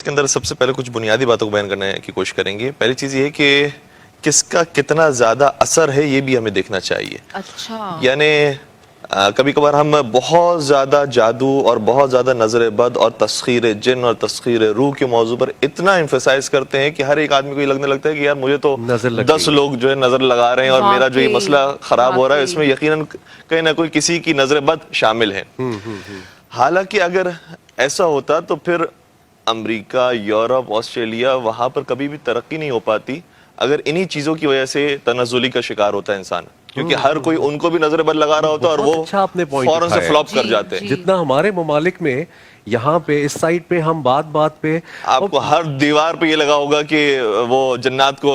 اس کے اندر سب سے پہلے کچھ بنیادی باتوں کو بیان کرنے کی کوشش کریں گے. پہلی چیز یہ ہے کہ کس کا کتنا زیادہ اثر ہے یہ بھی ہمیں دیکھنا چاہیے. اچھا. یعنی کبھی کبھار ہم بہت زیادہ جادو اور بہت زیادہ نظر بد اور تسخیر جن اور تسخیر روح کے موضوع پر اتنا ایمفیسائز کرتے ہیں کہ ہر ایک آدمی کو یہ لگنے لگتا ہے کہ یار مجھے تو 10 لوگ جو ہے نظر لگا رہے ہیں اور میرا جو یہ مسئلہ خراب ہو رہا ہے اس میں یقیناً کہیں نہ کوئی کسی کی نظر بد شامل ہے. حالانکہ اگر ایسا ہوتا تو پھر امریکہ، یورپ، آسٹریلیا وہاں پر کبھی بھی ترقی نہیں ہو پاتی اگر انہی چیزوں کی وجہ سے تنزلی کا شکار ہوتا ہے انسان. کیونکہ ہر کوئی ان کو بھی نظر بد لگا رہا ہوتا ہے اور وہ فوراً سے فلاپ کر جاتے ہیں. جتنا ہمارے ممالک میں یہاں پہ اس سائٹ پہ ہم بات پہ آپ کو ہر دیوار پہ یہ لگا ہوگا کہ وہ جنات کو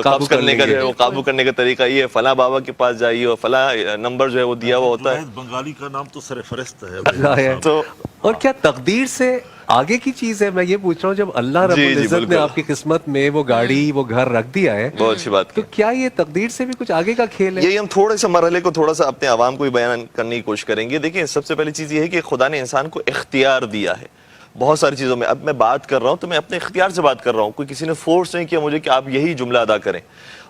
قابو کرنے کا جو ہے وہ قابو کرنے کا طریقہ یہ فلاں بابا کے پاس جائیے اور فلاں نمبر جو ہے وہ دیا ہوا ہوتا ہے. بنگالی کا نام تو سرفرست ہے. تو اور کیا تقدیر سے آگے کی چیز ہے؟ میں یہ پوچھ رہا ہوں جب اللہ رب العزت نے آپ کی قسمت میں وہ گاڑی وہ گھر رکھ دیا ہے بہت اچھی بات تو کیا یہ تقدیر سے بھی کچھ آگے کا کھیل ہے؟ یہی ہم تھوڑے سے مرحلے کو تھوڑا سا اپنے عوام کو بھی بیان کرنے کی کوشش کریں گے. دیکھیں سب سے پہلی چیز یہ ہے کہ خدا نے انسان کو اختیار دیا ہے بہت ساری چیزوں میں. اب میں بات کر رہا ہوں تو میں اپنے اختیار سے بات کر رہا ہوں, کوئی کسی نے فورس نہیں کیا مجھے کہ آپ یہی جملہ ادا کریں.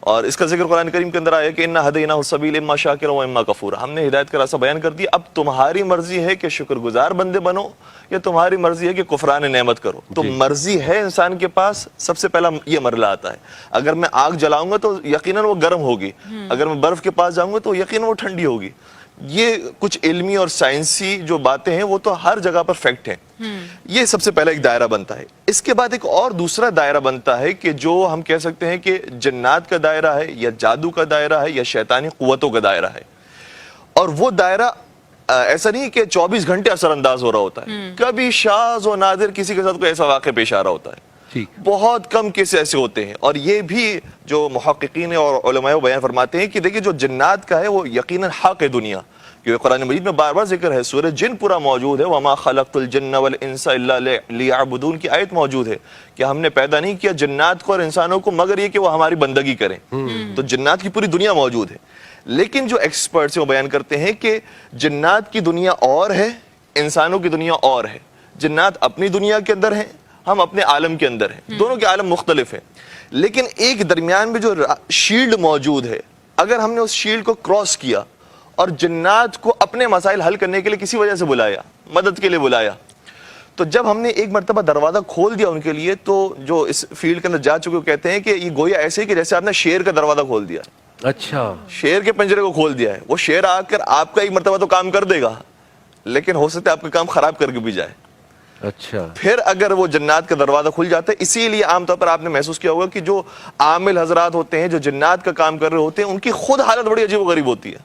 اور اس کا ذکر قرآن کریم کے اندر آیا کہ انا ہدیناہ السبیل اما شاکرا و اما کفورا. ہم نے ہدایت کا راستہ بیان کر دیا, اب تمہاری مرضی ہے کہ شکر گزار بندے بنو یا تمہاری مرضی ہے کہ کفران نعمت کرو. تو مرضی ہے انسان کے پاس, سب سے پہلا یہ مرحلہ آتا ہے. اگر میں آگ جلاؤں گا تو یقیناً وہ گرم ہوگی, اگر میں برف کے پاس جاؤں گا تو یقیناً وہ ٹھنڈی ہوگی. یہ کچھ علمی اور سائنسی جو باتیں ہیں وہ تو ہر جگہ پر فیکٹ ہیں. یہ سب سے پہلا ایک دائرہ بنتا ہے. اس کے بعد ایک اور دوسرا دائرہ بنتا ہے کہ جو ہم کہہ سکتے ہیں کہ جنات کا دائرہ ہے یا جادو کا دائرہ ہے یا شیطانی قوتوں کا دائرہ ہے. اور وہ دائرہ ایسا نہیں کہ 24 گھنٹے اثر انداز ہو رہا ہوتا ہے, کبھی شاذ و نادر کسی کے ساتھ کوئی ایسا واقعہ پیش آ رہا ہوتا ہے. بہت کم کیس ایسے ہوتے ہیں. اور یہ بھی جو محققین اور علماء بیان فرماتے ہیں کہ دیکھیں جو جنات کا ہے وہ یقیناً حق ہے دنیا, کیونکہ قرآن مجید میں بار بار ذکر ہے, سورہ جن پورا موجود ہے, وَمَا خَلَقْتُ الْجِنَّ وَالْإِنسَ إِلَّا لِيَعْبُدُونَ کی آیت موجود ہے کہ ہم نے پیدا نہیں کیا جنات کو اور انسانوں کو مگر یہ کہ وہ ہماری بندگی کریں. تو جنات کی پوری دنیا موجود ہے. لیکن جو ایکسپرٹس ہیں وہ بیان کرتے ہیں کہ جنات کی دنیا اور ہے, انسانوں کی دنیا اور ہے. جنات اپنی دنیا کے اندر ہیں, ہم اپنے عالم کے اندر ہیں, دونوں کے عالم مختلف ہیں. لیکن ایک درمیان میں جو شیلڈ موجود ہے, اگر ہم نے اس شیلڈ کو کراس کیا اور جنات کو اپنے مسائل حل کرنے کے لیے کسی وجہ سے بلایا, مدد کے لیے بلایا, تو جب ہم نے ایک مرتبہ دروازہ کھول دیا ان کے لیے, تو جو اس فیلڈ کے اندر جا چکے وہ کہتے ہیں کہ یہ گویا ایسے ہی کہ جیسے آپ نے شیر کا دروازہ کھول دیا. اچھا, شیر کے پنجرے کو کھول دیا ہے. وہ شیر آ کر آپ کا ایک مرتبہ تو کام کر دے گا, لیکن ہو سکتا ہے آپ کا کام خراب کر کے بھی جائے. اچھا, پھر اگر وہ جنات کا دروازہ کھل جاتا ہے, اسی لیے عام طور پر آپ نے محسوس کیا ہوگا کہ جو عامل حضرات ہوتے ہیں جو جنات کا کام کر رہے ہوتے ہیں, ان کی خود حالت بڑی عجیب و غریب ہوتی ہے.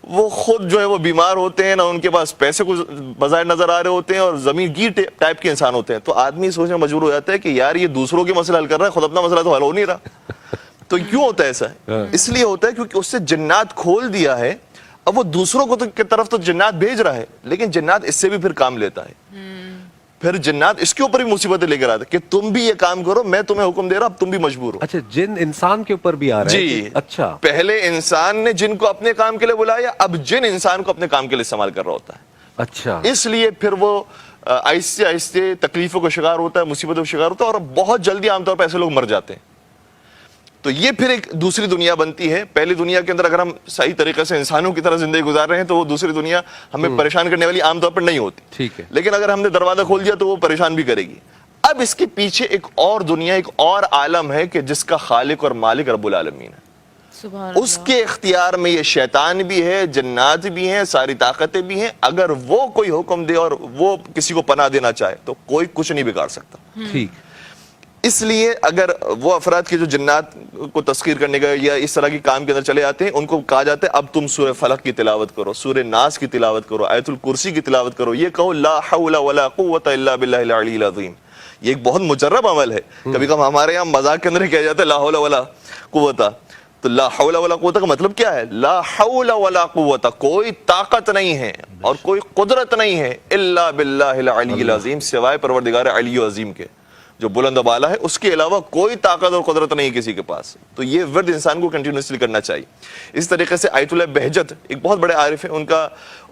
وہ خود جو ہے وہ بیمار ہوتے ہیں, نہ ان کے پاس پیسے کو بظاہر نظر آ رہے ہوتے ہیں, اور زمین گیر ٹائپ کے انسان ہوتے ہیں. تو آدمی سوچنے مجبور ہو جاتا ہے کہ یار یہ دوسروں کے مسئلہ حل کر رہا ہے, خود اپنا مسئلہ تو حل ہو نہیں رہا. تو کیوں ہوتا ہے ایسا؟ اس لیے ہوتا ہے کیونکہ اس سے جنات کھول دیا ہے. اب وہ دوسروں کو کی طرف تو جنات بھیج رہا ہے, لیکن جنات اس سے بھی پھر کام لیتا ہے. پھر جنات اس کے اوپر بھی مصیبتیں لے کر آتا ہے کہ تم بھی یہ کام کرو, میں تمہیں حکم دے رہا, اب تم بھی مجبور ہو. اچھا, جن انسان کے اوپر بھی آ رہا ہے؟ جی. اچھا, پہلے انسان نے جن کو اپنے کام کے لیے بلایا, اب جن انسان کو اپنے کام کے لیے استعمال کر رہا ہوتا ہے. اچھا, اس لیے پھر وہ آہستہ آہستہ تکلیفوں کا شکار ہوتا ہے, مصیبتوں کا شکار ہوتا ہے, اور بہت جلدی عام طور پر ایسے لوگ مر جاتے ہیں. تو یہ پھر ایک دوسری دنیا بنتی ہے. پہلی دنیا کے اندر اگر ہم صحیح طریقے سے انسانوں کی طرح زندگی گزار رہے ہیں تو وہ دوسری دنیا ہمیں پریشان کرنے والی عام طور پر نہیں ہوتی. ٹھیک ہے, لیکن اگر ہم نے دروازہ کھول دیا تو وہ پریشان بھی کرے گی. اب اس کے پیچھے ایک اور دنیا, ایک اور عالم ہے کہ جس کا خالق اور مالک رب العالمین ہے. اس کے اختیار میں یہ شیطان بھی ہے, جنات بھی ہیں, ساری طاقتیں بھی ہیں. اگر وہ کوئی حکم دے اور وہ کسی کو پناہ دینا چاہے تو کوئی کچھ نہیں بگاڑ سکتا. ٹھیک. اس لیے اگر وہ افراد کے جو جنات کو تسخیر کرنے کا یا اس طرح کی کام کے اندر چلے آتے ہیں, ان کو کہا جاتا ہے اب تم سورہ فلق کی تلاوت کرو, سورہ ناس کی تلاوت کرو, آیت الکرسی کی تلاوت کرو, یہ کہو لا حول ولا قوت الا باللہ العلی العظیم. یہ ایک بہت مجرب عمل ہے. کبھی کبھی ہمارے یہاں مذاق کے اندر کہا جاتا ہے لا حول ولا قوت. تو لا حول ولا قوت کا مطلب کیا ہے؟ لا حول ولا قوت, کوئی طاقت نہیں ہے اور کوئی قدرت نہیں ہے الا باللہ العلی العظیم, سوائے پروردگار علی و عظیم کے. جو بلند بالا ہے، اس کے علاوہ کوئی طاقت اور قدرت نہیں کسی کے پاس. تو یہ ورد انسان کو کنٹینیوسلی کرنا چاہیے. اس طریقے سے آیت اللہ بہجت ایک بہت بڑے عارف ہیں،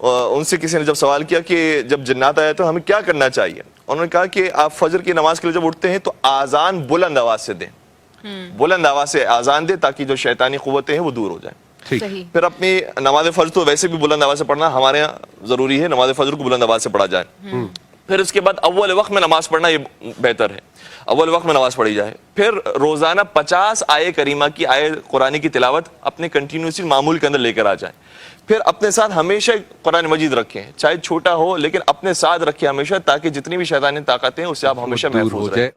ان سے کسی نے جب سوال کیا کہ جب جنات آئے تو ہمیں کیا کرنا چاہیے، انہوں نے کہا کہ آپ فجر کی نماز کے لیے جب اٹھتے ہیں تو آذان بلند آواز سے دیں، بلند آواز سے آذان دیں تاکہ جو شیطانی قوتیں ہیں وہ دور ہو جائیں. صحیح. پھر اپنی نماز فجر تو ویسے بھی بلند آواز سے پڑھنا ہمارے یہاں ضروری ہے، نماز فجر کو بلند آواز سے پڑھا جائے. پھر اس کے بعد اول وقت میں نماز پڑھنا یہ بہتر ہے، اول وقت میں نماز پڑھی جائے. پھر روزانہ 50 آیے کریمہ کی آیے قرآن کی تلاوت اپنے کنٹینیوسلی معمول کے اندر لے کر آ جائیں. پھر اپنے ساتھ ہمیشہ قرآن مجید رکھیں، چاہے چھوٹا ہو لیکن اپنے ساتھ رکھیں ہمیشہ، تاکہ جتنی بھی شیطانی طاقتیں ہیں اس سے آپ ہمیشہ دور محفوظ ہو رہیں. جائے.